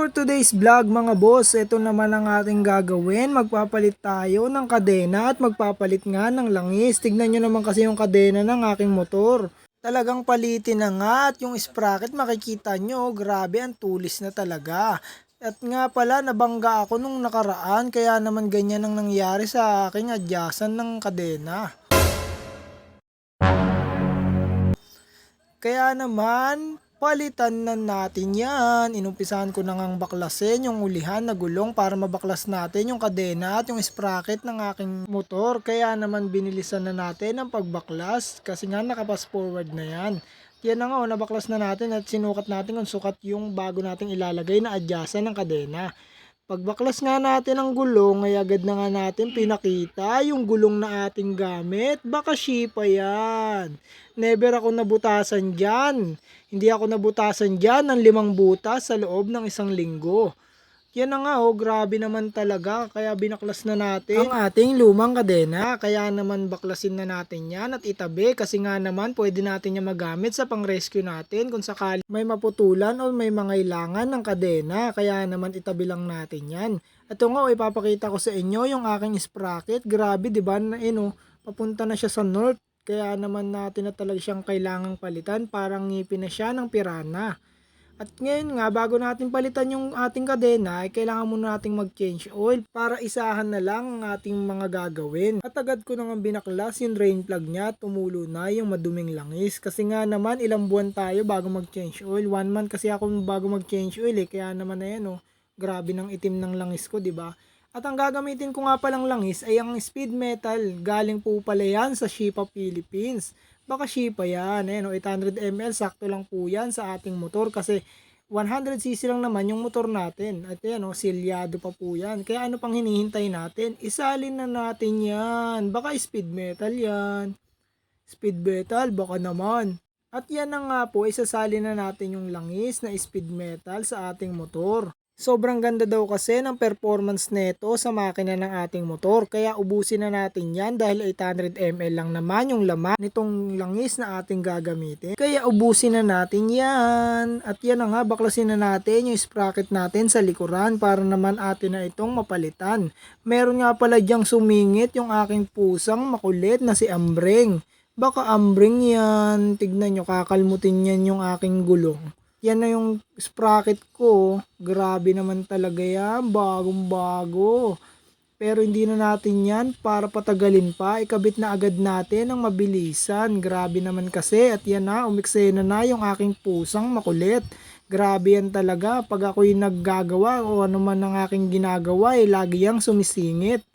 For today's vlog mga boss, ito naman ang ating gagawin. Magpapalit tayo ng kadena at magpapalit nga ng langis. Tignan nyo naman kasi yung kadena ng aking motor. Talagang palitin na nga at yung sprocket makikita nyo, grabe ang tulis na talaga. At nga pala nabangga ako nung nakaraan kaya naman ganyan ang nangyari sa aking adyasan ng kadena. Kaya naman, palitan na natin yan. Inumpisahan ko na ngang baklasin yung ulihan na gulong para mabaklas natin yung kadena at yung sprocket ng aking motor. Kaya naman binilisan na natin ang pagbaklas kasi nga nakapas forward na yan. Yan na nga, nabaklas na natin at sinukat natin kung sukat yung bago nating ilalagay na adyasan ng kadena. Pagbaklas nga natin ang gulong ay agad na nga natin pinakita yung gulong na ating gamit. Baka shipa yan. Never ako nabutasan dyan. Hindi ako nabutasan dyan ng 5 butas sa loob ng 1 linggo. Yan na nga grabe naman talaga. Kaya binaklas na natin ang ating lumang kadena. Kaya naman baklasin na natin yan at itabi. Kasi nga naman pwede natin yan magamit sa pang-rescue natin kung sakali may maputulan o may mangailangan ng kadena. Kaya naman itabi lang natin yan. Ito nga ipapakita ko sa inyo yung aking sprocket. Grabe diba na papunta na siya sa north. Kaya naman natin na talaga siyang kailangang palitan. Parang ngipin na siya ng pirana. At ngayon nga, bago natin palitan yung ating kadena, ay kailangan muna nating mag-change oil para isahan na lang ang ating mga gagawin. At agad ko nang binaklas yung drain plug niya, tumulo na yung maduming langis. Kasi nga naman, ilang buwan tayo bago mag-change oil. 1 month kasi ako bago mag-change oil kaya naman na yan grabe ng itim ng langis ko, di ba? At ang gagamitin ko nga palang langis ay ang speed metal. Galing po pala yan sa Shipa Philippines. Baka Shipa yan. Ayan, 800 ml. Sakto lang po yan sa ating motor kasi 100cc lang naman yung motor natin. At yan, silyado pa po yan. Kaya ano pang hinihintay natin? Isalin na natin yan. Baka speed metal yan. Speed metal, baka naman. At yan na nga po, isasalin na natin yung langis na speed metal sa ating motor. Sobrang ganda daw kasi ng performance nito sa makina ng ating motor. Kaya ubusin na natin yan dahil 800 ml lang naman yung laman nitong langis na ating gagamitin. Kaya ubusin na natin yan. At yan na nga, baklasin na natin yung sprocket natin sa likuran para naman atin na itong mapalitan. Meron nga pala dyang sumingit yung aking pusang makulit na si Ambreng. Baka Ambreng yan. Tignan nyo, kakalmutin yan yung aking gulong. Yan na yung sprocket ko. Grabe naman talaga yan. Bagong bago. Pero hindi na natin yan para patagalin pa. Ikabit na agad natin ang mabilisan. Grabe naman kasi. At yan na, umiksena na yung aking pusang makulit. Grabe yan talaga. Pag ako'y naggagawa o ano man ang aking ginagawa, lagi yang sumisingit.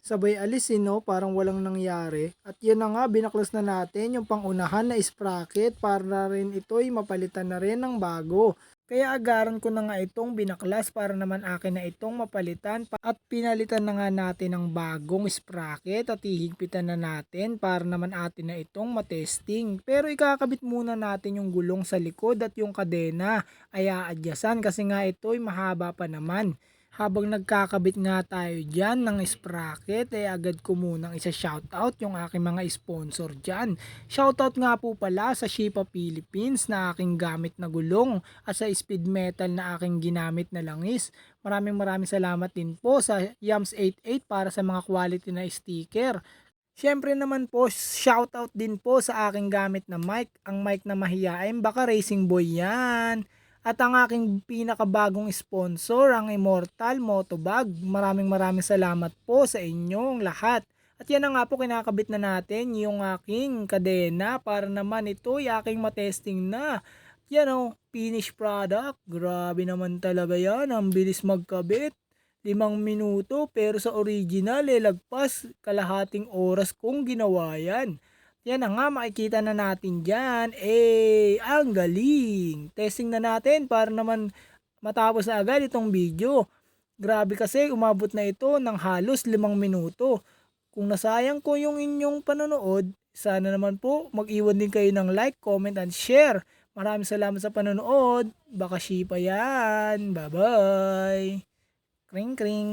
Sabay alisin parang walang nangyari. At yan na nga, binaklas na natin yung pangunahan na sprocket para na rin ito'y mapalitan na rin ng bago. Kaya agaran ko na nga itong binaklas para naman akin na itong mapalitan at pinalitan na nga natin ng bagong sprocket at hihigpitan na natin para naman atin na itong matesting. Pero ikakabit muna natin yung gulong sa likod at yung kadena ay aadyasan kasi nga ito'y mahaba pa naman. Habang nagkakabit nga tayo dyan ng sprocket, agad ko munang isa-shoutout yung aking mga sponsor dyan. Shoutout nga po pala sa Shipa Philippines na aking gamit na gulong at sa Speed Metal na aking ginamit na langis. Maraming salamat din po sa Yams 88 para sa mga quality na sticker. Siyempre naman po, shoutout din po sa aking gamit na mic. Ang mic na mahiyain, baka Racing Boy yan. At ang aking pinakabagong sponsor, ang Immortal Motobag. Maraming salamat po sa inyong lahat. At yan na nga po, kinakabit na natin yung aking kadena para naman ito ay aking matesting na. Yan finished product. Grabe naman talaga yan. Ang bilis magkabit. 5 minuto pero sa original lagpas kalahating oras kong ginawa yan. Yan na nga, makikita na natin dyan. Ang galing. Testing na natin para naman matapos na agad itong video. Grabe kasi, umabot na ito ng halos 5 minuto. Kung nasayang ko yung inyong panonood, sana naman po mag-iwan din kayo ng like, comment, and share. Maraming salamat sa panonood. Baka Shipa yan. Bye-bye. Kring kring.